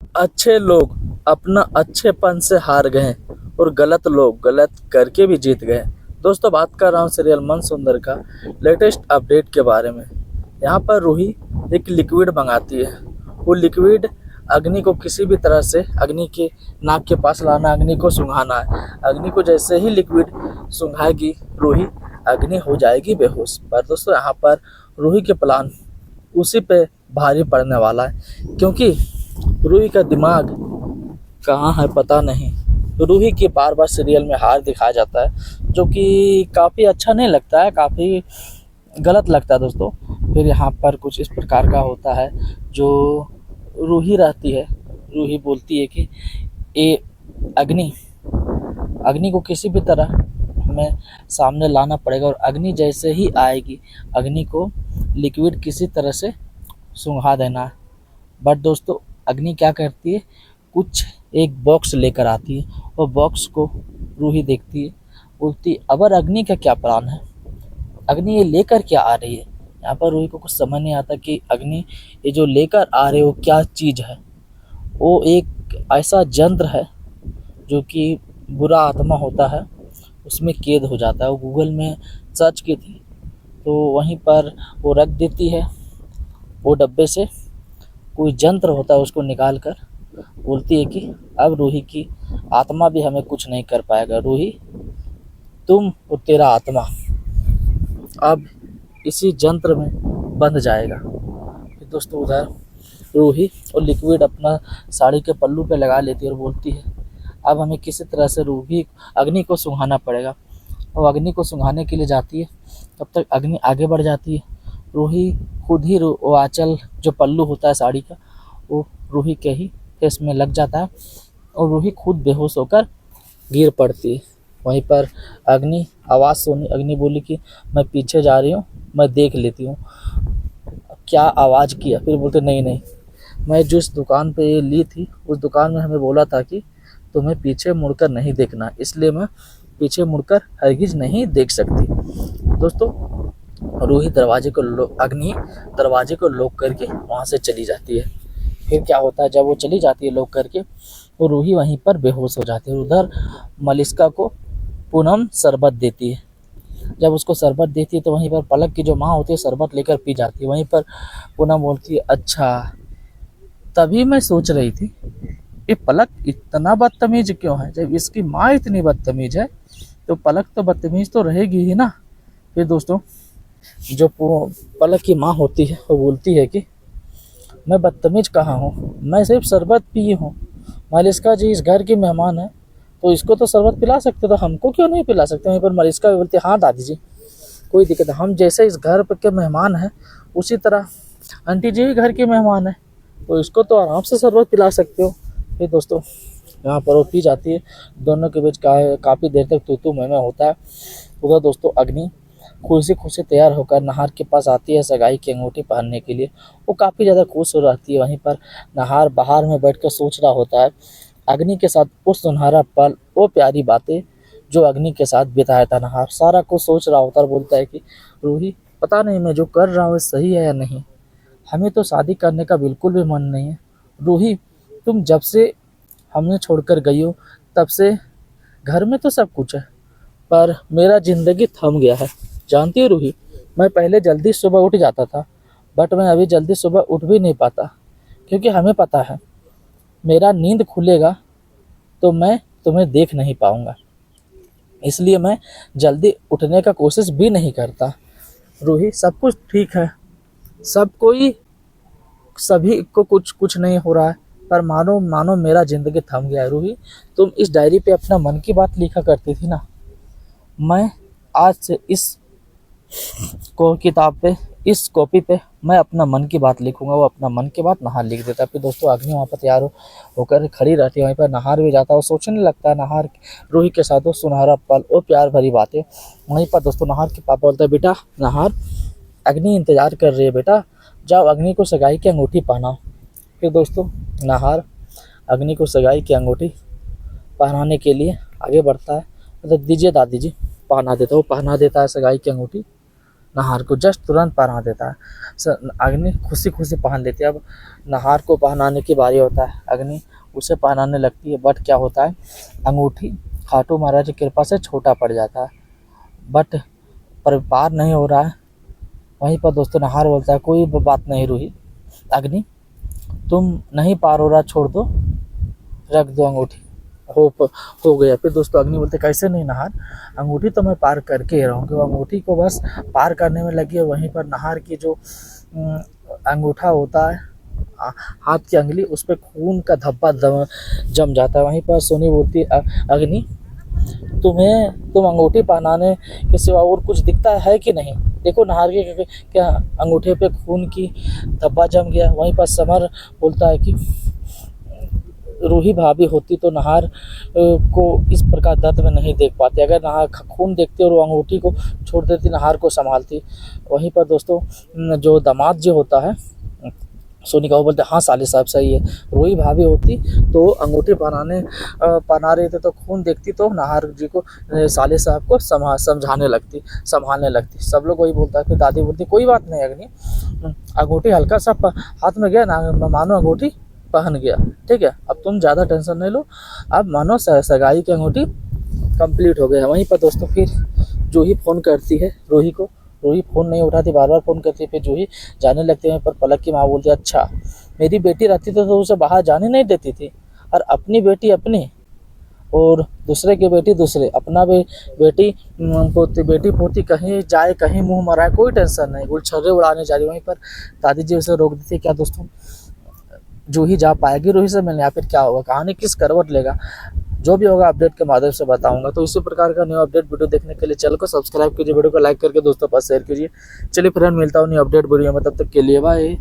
अच्छे लोग अपना अच्छेपन से हार गए और गलत लोग गलत करके भी जीत गए। दोस्तों, बात कर रहा हूँ सीरियल मन सुंदर का लेटेस्ट अपडेट के बारे में। यहाँ पर रूही एक लिक्विड मंगाती है। वो लिक्विड अग्नि को किसी भी तरह से अग्नि के नाक के पास लाना, अग्नि को सूंघाना है। अग्नि को जैसे ही लिक्विड सूंघाएगी रूही, अग्नि हो जाएगी बेहोश। पर दोस्तों, यहाँ पर रूही के प्लान उसी पे भारी पड़ने वाला है, क्योंकि रूही का दिमाग कहाँ है पता नहीं। रूही की बार बार सीरियल में हार दिखाया जाता है, जो कि काफ़ी अच्छा नहीं लगता है, काफ़ी गलत लगता है दोस्तों। फिर यहाँ पर कुछ इस प्रकार का होता है, जो रूही रहती है, रूही बोलती है कि ये अग्नि अग्नि को किसी भी तरह हमें सामने लाना पड़ेगा, और अग्नि जैसे ही आएगी अग्नि को लिक्विड किसी तरह से सूंघा देना है। बट दोस्तों, अग्नि क्या करती है, कुछ एक बॉक्स लेकर आती है, और बॉक्स को रूही देखती है, बोलती है अबर अग्नि का क्या प्लान है, अग्नि ये लेकर क्या आ रही है। यहाँ पर रूही को कुछ समझ नहीं आता कि अग्नि ये जो लेकर आ रहे हो क्या चीज़ है। वो एक ऐसा यंत्र है जो कि बुरा आत्मा होता है, उसमें कैद हो जाता है। वो गूगल में सर्च की थी, तो वहीं पर वो रख देती है। वो डब्बे से कोई यंत्र होता है, उसको निकाल कर बोलती है कि अब रूही की आत्मा भी हमें कुछ नहीं कर पाएगा। रूही, तुम और तेरा आत्मा अब इसी यंत्र में बंध जाएगा। फिर दोस्तों, उधर रूही और लिक्विड अपना साड़ी के पल्लू पे लगा लेती है और बोलती है अब हमें किसी तरह से रूही अग्नि को सूंघाना पड़ेगा। और अग्नि को सूंघाने के लिए जाती है, तब तक अग्नि आगे बढ़ जाती है। रूही खुद ही वो आंचल जो पल्लू होता है साड़ी का, वो रूही के ही फेस में लग जाता है, और रूही खुद बेहोश होकर गिर पड़ती है। वहीं पर अग्नि आवाज़ सुनी, अग्नि बोली कि मैं पीछे जा रही हूँ, मैं देख लेती हूँ क्या आवाज़ किया। फिर बोलते नहीं नहीं, मैं जिस दुकान पे ये ली थी उस दुकान में हमें बोला था कि तुम्हें पीछे मुड़कर नहीं देखना, इसलिए मैं पीछे मुड़कर हरगिज नहीं देख सकती। दोस्तों, रूही अग्नि दरवाजे को लॉक करके वहाँ से चली जाती है। फिर क्या होता है, जब वो चली जाती है लॉक करके, तो रूही वहीं पर बेहोश हो जाती है। उधर मलिष्का को पूनम शरबत देती है। जब उसको शरबत देती है तो वहीं पर पलक की जो माँ होती है शरबत लेकर पी जाती है। वहीं पर पूनम बोलती है अच्छा, तभी मैं सोच रही थी ये पलक इतना बदतमीज क्यों है। जब इसकी माँ इतनी बदतमीज है तो पलक तो बदतमीज तो रहेगी ही ना। फिर दोस्तों, जो पलक की माँ होती है वो बोलती है कि मैं बदतमीज कहाँ हूँ, मैं सिर्फ शरबत पी हूँ। मालिस्का जी इस घर की मेहमान है, तो इसको तो शरबत पिला सकते, तो हमको क्यों नहीं पिला सकते। वहीं पर मालिस्का भी बोलती है हाँ दादी जी, कोई दिक्कत है, हम जैसे इस घर के मेहमान हैं उसी तरह आंटी जी भी घर के मेहमान हैं, तो इसको तो आराम से शरबत पिला सकते हो। फिर दोस्तों, यहाँ पर वो पी जाती है। दोनों के बीच काफ़ी देर तक तू मैं होता है। उधर दोस्तों, अग्नि खुशी खुशी तैयार होकर नहार के पास आती है सगाई की अंगूठी पहनने के लिए। वो काफ़ी ज़्यादा खुश हो रहती है। वहीं पर नहार बाहर में बैठकर सोच रहा होता है अग्नि के साथ वो सुनहरा पल, वो प्यारी बातें जो अग्नि के साथ बिताया था। नहार सारा कुछ सोच रहा होता है और बोलता है कि रूही, पता नहीं मैं जो कर रहा हूँ सही है या नहीं, हमें तो शादी करने का बिल्कुल भी मन नहीं है। रूही, तुम जब से हमें छोड़कर गई हो तब से घर में तो सब कुछ है, पर मेरा ज़िंदगी थम गया है। जानती है रूही, मैं पहले जल्दी सुबह उठ जाता था, बट मैं अभी जल्दी सुबह उठ भी नहीं पाता, क्योंकि हमें पता है मेरा नींद खुलेगा तो मैं तुम्हें देख नहीं पाऊँगा, इसलिए मैं जल्दी उठने का कोशिश भी नहीं करता। रूही, सब कुछ ठीक है, सभी को कुछ कुछ नहीं हो रहा है, पर मानो मानो मेरा ज़िंदगी थम गया है। रूही, तुम इस डायरी पे अपना मन की बात लिखा करती थी ना, मैं आज से इस कॉपी पे मैं अपना मन की बात लिखूंगा। वो अपना मन की बात नहार लिख देता है। फिर दोस्तों, अग्नि वहाँ पर तैयार होकर खड़ी रहती है। वहीं पर नहार भी जाता है और सोचने लगता है नहार रूही के साथ वो सुनहरा पल, वो प्यार भरी बातें। वहीं पर दोस्तों, नहार के पापा बोलता है बेटा नहार, अग्नि इंतज़ार कर रही है, बेटा जाओ अग्नि को सगाई की अंगूठी पहनाओ। फिर दोस्तों, नहार अग्नि को सगाई की अंगूठी पहनाने के लिए आगे बढ़ता है। मतलब दीजिए दादी जी, पहना देता है। वो पहना देता है सगाई की अंगूठी। नहार को जस्ट तुरंत पहना देता है। अग्नि खुशी खुशी पहन लेती है। अब नहार को पहनाने की बारी होता है, अग्नि उसे पहनाने लगती है। बट क्या होता है, अंगूठी खाटू महाराज की कृपा से छोटा पड़ जाता है, बट पर पार नहीं हो रहा है। वहीं पर दोस्तों नहार बोलता है, कोई बात नहीं रूही, अग्नि तुम नहीं पार हो रहा, छोड़ दो, रख दो अंगूठी, हो गया। फिर दोस्तों अग्नि बोलते, कैसे नहीं नहार, अंगूठी तो मैं पार करके ही रहूँगी। वो अंगूठी को बस पार करने में लगी है। वहीं पर नहार की जो अंगूठा होता है, हाथ की अंगली, उस पर खून का धब्बा जम जाता है। वहीं पर सोनी बोलती, अग्नि तुम अंगूठी पहनाने के सिवा और कुछ दिखता है कि नहीं, देखो नहार के क्या अंगूठे पे खून की धब्बा जम गया। वहीं पर समर बोलता है कि रूही भाभी होती तो नहार को इस प्रकार दर्द में नहीं देख पाती, अगर नहार खून देखती और वो अंगूठी को छोड़ देती, नहार को संभालती। वहीं पर दोस्तों जो दामाद जी होता है, सोनी का, वो बोलते हाँ साले साहब सही है, रूही भाभी होती तो अंगूठी पहना रही थे तो खून देखती तो नहार जी को, साले साहब को समझाने लगती, संभालने लगती। सब लोग वही बोलता है। फिर दादी बोलती, कोई बात नहीं अग्नि, अंगूठी हल्का सा हाथ में गया ना, मानो अंगूठी पहन गया, ठीक है, अब तुम ज़्यादा टेंशन नहीं लो, अब मानो सगाई की अंगूठी कंप्लीट हो गया। वहीं पर दोस्तों फिर जूही फ़ोन करती है रूही को, रूही फ़ोन नहीं उठाती, बार बार फ़ोन करती है। फिर जूही जाने लगती है। पर पलक की माँ बोलती है, अच्छा मेरी बेटी रहती तो उसे बाहर जाने नहीं देती थी, और अपनी बेटी अपनी और दूसरे की बेटी दूसरे, अपना बेटी पोती कहीं जाए, कहीं मुँह मराए, कोई टेंशन नहीं, गुलछर्रे उड़ाने जा रही। वहीं पर दादी जी उसे रोक देती है। क्या दोस्तों जूही जा पाएगी रूही से मिलने, या फिर क्या होगा, कहानी किस करवट लेगा, जो भी होगा अपडेट के माध्यम से बताऊंगा। तो इसी प्रकार का न्यू अपडेट वीडियो देखने के लिए चैनल को सब्सक्राइब कीजिए, वीडियो को लाइक करके दोस्तों पास शेयर कीजिए। चलिए फ्रेंड, मिलता हूँ न्यू अपडेट वीडियो में, तब तक के लिए बाय।